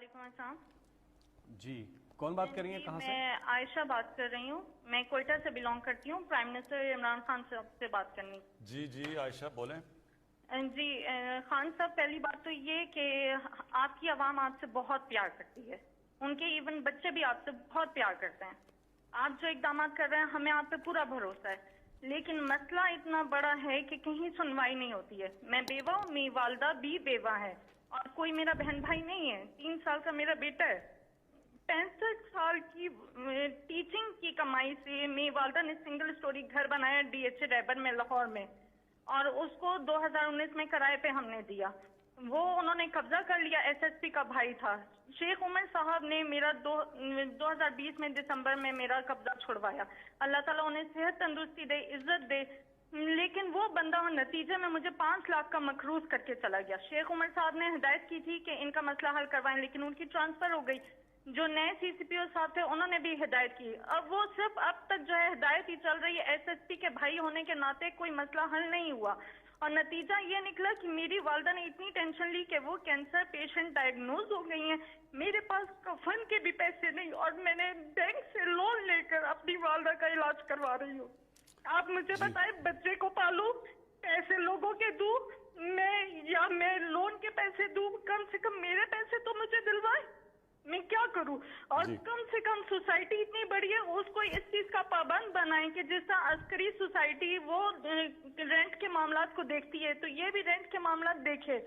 वालेकुम अस्सलाम जी, कौन बात कर रही हैं, कहाँ से? मैं आयशा बात कर रही हूँ। मैं कोयटा से बिलोंग करती हूँ। प्राइम मिनिस्टर इमरान खान साहब से बात करनी। जी जी आयशा बोलें। जी खान साहब, पहली बात तो ये कि आपकी आवाम आपसे बहुत प्यार करती है। उनके इवन बच्चे भी आपसे बहुत प्यार करते हैं। आप जो इकदाम कर रहे हैं, हमें आप पे पूरा भरोसा है। लेकिन मसला इतना बड़ा है कि कहीं सुनवाई नहीं होती है। मैं बेवा हूँ, मेरी वालदा भी बेवा है और कोई मेरा बहन भाई नहीं है। 3 साल का मेरा बेटा है। 65 साल की टीचिंग की कमाई से मेरी वालदा ने सिंगल स्टोरी घर बनाया DH रैबर में, लाहौर में, और उसको 2019 में किराए पे हमने दिया। वो उन्होंने कब्जा कर लिया। SSP का भाई था। शेख उमर साहब ने मेरा 2020 में दिसंबर में मेरा कब्जा छुड़वाया। अल्लाह ताला उन्हें सेहत तंदुरुस्ती दे, इज्जत दे। लेकिन वो बंदा नतीजे में मुझे 5 लाख का मकरूज करके चला गया। शेख उमर साहब ने हिदायत की थी कि इनका मसला हल करवाएं, लेकिन उनकी ट्रांसफर हो गई। जो नए CCPO साहब थे, उन्होंने भी हिदायत की। अब वो सिर्फ अब तक जो है हिदायत ही चल रही है। SSP के भाई होने के नाते कोई मसला हल नहीं हुआ और नतीजा ये निकला कि मेरी वालदा ने इतनी टेंशन ली कि वो कैंसर पेशेंट डायग्नोज हो गई हैं। मेरे पास कफन के भी पैसे नहीं और मैंने बैंक से लोन लेकर अपनी वालदा का इलाज करवा रही हूँ। आप मुझे बताएं, बच्चे को पालूं, पैसे लोगों के दूं मैं लोन के पैसे दूं? कम से कम मेरे पैसे तो मुझे दिलवाए। मैं क्या करूं? और कम से कम सोसाइटी इतनी बड़ी है, उसको इस चीज का पाबंद बनाएं कि जिस तरह अस्करी सोसाइटी वो रेंट के मामलात को देखती है, तो ये भी रेंट के मामलात देखे।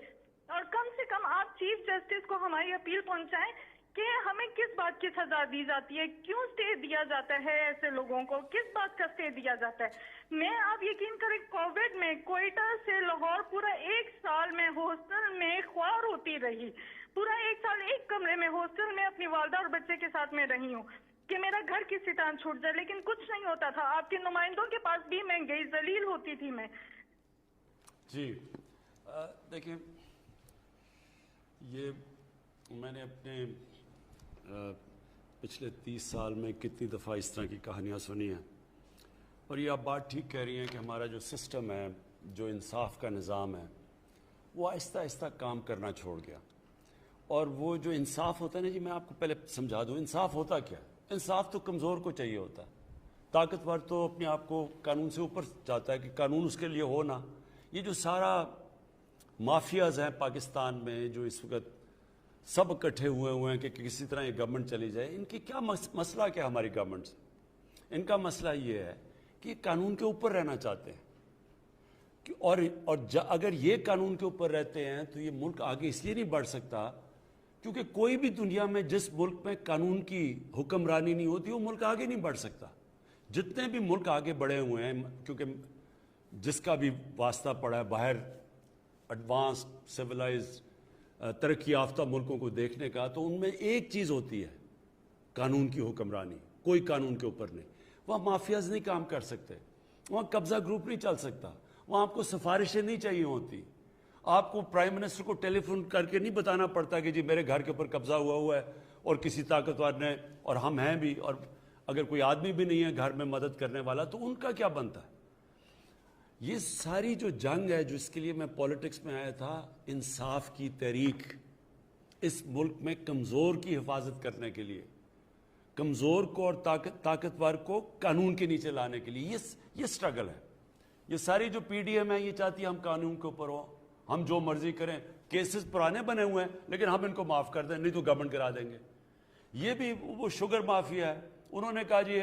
और कम से कम आप चीफ जस्टिस को हमारी अपील पहुंचाएं कि हमें किस बात की सजा दी जाती है, क्यों स्टे दिया जाता है ऐसे लोगों को, किस बात का स्टे दिया जाता है। मैं, आप यकीन करें, कोविड में कोयटा से लाहौर पूरा 1 साल में हॉस्टल में ख्वार होती रही। पूरा 1 साल एक कमरे में हॉस्टल में अपनी वालदा और बच्चे के साथ में रही हूँ कि मेरा घर किसी तरह छूट जाए, लेकिन कुछ नहीं होता था। आपके नुमाइंदों के पास भी मैं गई, जलील होती थी मैं। जी देखिए, ये मैंने अपने पिछले 30 साल में कितनी दफ़ा इस तरह की कहानियाँ सुनी हैं। और ये आप बात ठीक कह रही हैं कि हमारा जो सिस्टम है, जो इंसाफ का निज़ाम है, वो आहिस्ता आहिस्ता काम करना छोड़ गया। और वो जो इंसाफ होता है ना जी, मैं आपको पहले समझा दूँ इंसाफ होता क्या है। इंसाफ तो कमज़ोर को चाहिए होता है। ताकतवर तो अपने आप को कानून से ऊपर चाहता है कि कानून उसके लिए हो ना। ये जो सारा माफियाज़ हैं पाकिस्तान में, जो इस वक्त सब इकट्ठे हुए हैं कि किसी तरह ये गवर्नमेंट चली जाए, इनकी क्या मसला क्या हमारी गवर्नमेंट से? इनका मसला ये है कि कानून के ऊपर रहना चाहते हैं कि अगर ये कानून के ऊपर रहते हैं तो ये मुल्क आगे इसलिए नहीं बढ़ सकता क्योंकि कोई भी दुनिया में जिस मुल्क में कानून की हुक्मरानी नहीं होती, वो मुल्क आगे नहीं बढ़ सकता। जितने भी मुल्क आगे बढ़े हुए हैं, क्योंकि जिसका भी वास्ता पड़ा है बाहर एडवांस सिविलाइज्ड तरक्की याफ्ता मुल्कों को देखने का, तो उनमें एक चीज़ होती है, कानून की हुक्मरानी। कोई कानून के ऊपर नहीं। वहाँ माफियाज नहीं काम कर सकते, वहाँ कब्जा ग्रुप नहीं चल सकता, वहाँ आपको सिफारिशें नहीं चाहिए होती। आपको प्राइम मिनिस्टर को टेलीफोन करके नहीं बताना पड़ता कि जी मेरे घर के ऊपर कब्जा हुआ है और किसी ताकतवर ने, और हम हैं भी, और अगर कोई आदमी भी नहीं है घर में मदद करने वाला, तो उनका क्या बनता है। ये सारी जो जंग है, जो इसके लिए मैं पॉलिटिक्स में आया था, इंसाफ की तहरीक, इस मुल्क में कमज़ोर की हिफाजत करने के लिए, कमज़ोर को और ताकतवर को कानून के नीचे लाने के लिए, ये स्ट्रगल है। ये सारी जो PDM है, ये चाहती है हम कानून के ऊपर हो, हम जो मर्जी करें। केसेस पुराने बने हुए हैं लेकिन हम इनको माफ़ कर दें, नहीं तो गवर्नमेंट करा देंगे। ये भी वो शुगर माफिया है। उन्होंने कहा जी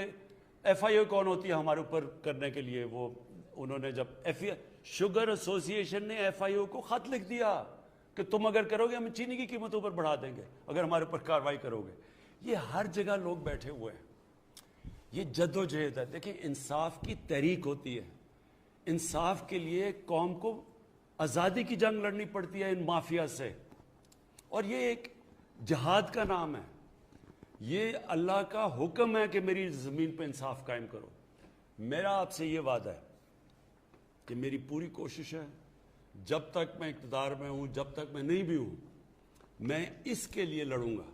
FIO कौन होती है हमारे ऊपर करने के लिए। वो उन्होंने जब शुगर एसोसिएशन ने FIO को खत लिख दिया कि तुम अगर करोगे हम चीनी की कीमतों पर बढ़ा देंगे अगर हमारे ऊपर कार्रवाई करोगे। ये हर जगह लोग बैठे हुए हैं। ये जद्दोजहद है। देखिए, इंसाफ की तहरीक होती है। इंसाफ के लिए कौम को आज़ादी की जंग लड़नी पड़ती है इन माफिया से, और ये एक जिहाद का नाम है। ये अल्लाह का हुक्म है कि मेरी ज़मीन पर इंसाफ कायम करो। मेरा आपसे ये वादा है कि मेरी पूरी कोशिश है, जब तक मैं इक़्तिदार में हूँ, जब तक मैं नहीं भी हूँ, मैं इसके लिए लड़ूंगा।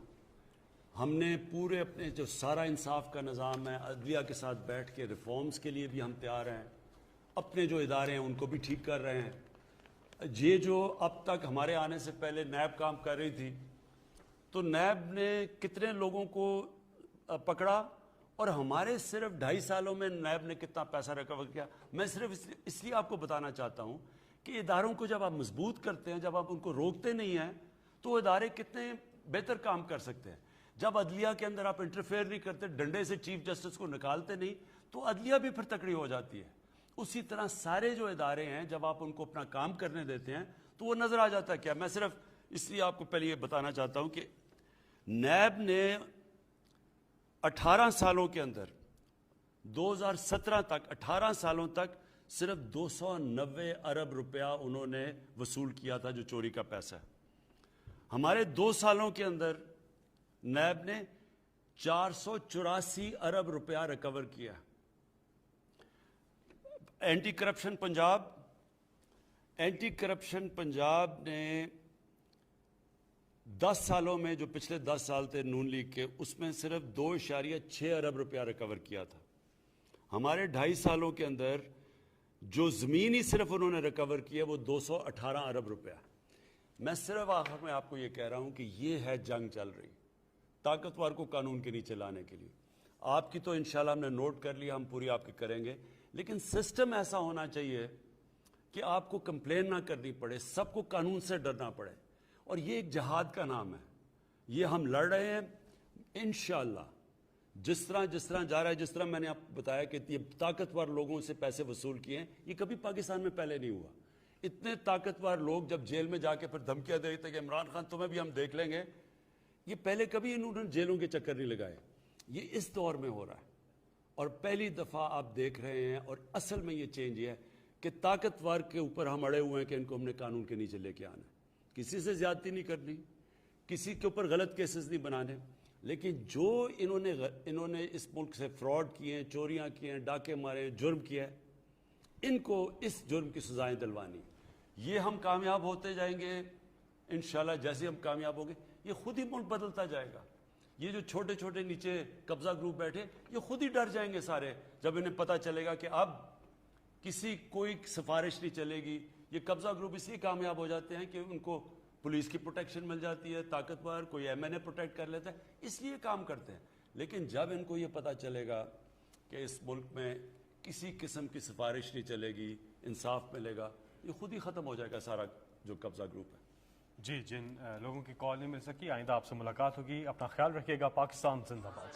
हमने पूरे अपने जो सारा इंसाफ का निज़ाम है, अदलिया के साथ बैठ के रिफॉर्म्स के लिए भी हम तैयार हैं। अपने जो इदारे हैं उनको भी ठीक कर रहे हैं। ये जो अब तक हमारे आने से पहले नैब काम कर रही थी, تو نیب نے کتنے لوگوں کو پکڑا اور ہمارے صرف 2.5 سالوں میں نیب نے کتنا پیسہ ریکور کیا. میں صرف اس لیے آپ کو بتانا چاہتا ہوں کہ اداروں کو جب آپ مضبوط کرتے ہیں, جب آپ ان کو روکتے نہیں ہیں, تو وہ ادارے کتنے بہتر کام کر سکتے ہیں. جب عدلیہ کے اندر آپ انٹرفیئر نہیں کرتے, ڈنڈے سے چیف جسٹس کو نکالتے نہیں, تو عدلیہ بھی پھر تکڑی ہو جاتی ہے. اسی طرح سارے جو ادارے ہیں جب آپ ان کو اپنا کام کرنے دیتے ہیں تو وہ نظر آ جاتا ہے. کیا میں صرف اس لیے آپ کو پہلے یہ بتانا چاہتا ہوں کہ نیب نے 18 سالوں کے اندر 2017 تک 18 سالوں تک صرف 290 ارب روپیہ انہوں نے وصول کیا تھا جو چوری کا پیسہ ہے. ہمارے 2 سالوں کے اندر نیب نے 484 ارب روپیہ ریکور کیا. اینٹی کرپشن پنجاب نے 10 سالوں میں, جو پچھلے 10 سال تھے نون لیگ کے, اس میں صرف 2.6 ارب روپیہ ریکور کیا تھا. ہمارے 2.5 سالوں کے اندر جو زمین ہی صرف انہوں نے ریکور کیا وہ 218 ارب روپیہ. میں صرف آخر میں آپ کو یہ کہہ رہا ہوں کہ یہ ہے جنگ چل رہی طاقتور کو قانون کے نیچے لانے کے لیے. آپ کی تو انشاءاللہ ہم نے نوٹ کر لیا, ہم پوری آپ کی کریں گے, لیکن سسٹم ایسا ہونا چاہیے کہ آپ کو کمپلین نہ کرنی پڑے, سب کو قانون سے ڈرنا پڑے. اور یہ ایک جہاد کا نام ہے, یہ ہم لڑ رہے ہیں انشاءاللہ. جس طرح جا رہا ہے, جس طرح میں نے آپ کو بتایا کہ یہ طاقتور لوگوں سے پیسے وصول کیے ہیں, یہ کبھی پاکستان میں پہلے نہیں ہوا. اتنے طاقتور لوگ جب جیل میں جا کے پھر دھمکیاں دے دیتے کہ عمران خان تمہیں بھی ہم دیکھ لیں گے, یہ پہلے کبھی انہوں نے جیلوں کے چکر نہیں لگائے. یہ اس دور میں ہو رہا ہے اور پہلی دفعہ آپ دیکھ رہے ہیں. اور اصل میں یہ چینج یہ ہے کہ طاقتور کے اوپر ہم اڑے ہوئے ہیں کہ ان کو ہم نے قانون کے نیچے لے کے آنا ہے. کسی سے زیادتی نہیں کرنی, کسی کے اوپر غلط کیسز نہیں بنانے, لیکن جو انہوں نے اس ملک سے فراڈ کیے ہیں, چوریاں کی ہیں, ڈاکے مارے, جرم کیا ہے, ان کو اس جرم کی سزائیں دلوانی. یہ ہم کامیاب ہوتے جائیں گے انشاءاللہ. جیسے ہم کامیاب ہوں گے یہ خود ہی ملک بدلتا جائے گا. یہ جو چھوٹے چھوٹے نیچے قبضہ گروپ بیٹھے, یہ خود ہی ڈر جائیں گے سارے جب انہیں پتہ چلے گا کہ اب کسی کوئی سفارش نہیں چلے گی. یہ قبضہ گروپ اس لیے کامیاب ہو جاتے ہیں کہ ان کو پولیس کی پروٹیکشن مل جاتی ہے, طاقتور کوئی ایم این اے پروٹیکٹ کر لیتا ہے, اس لیے کام کرتے ہیں. لیکن جب ان کو یہ پتہ چلے گا کہ اس ملک میں کسی قسم کی سفارش نہیں چلے گی, انصاف ملے گا, یہ خود ہی ختم ہو جائے گا سارا جو قبضہ گروپ ہے. جی, جن لوگوں کی کال نہیں مل سکی, آئندہ آپ سے ملاقات ہوگی. اپنا خیال رکھیے گا. پاکستان زندہ باد.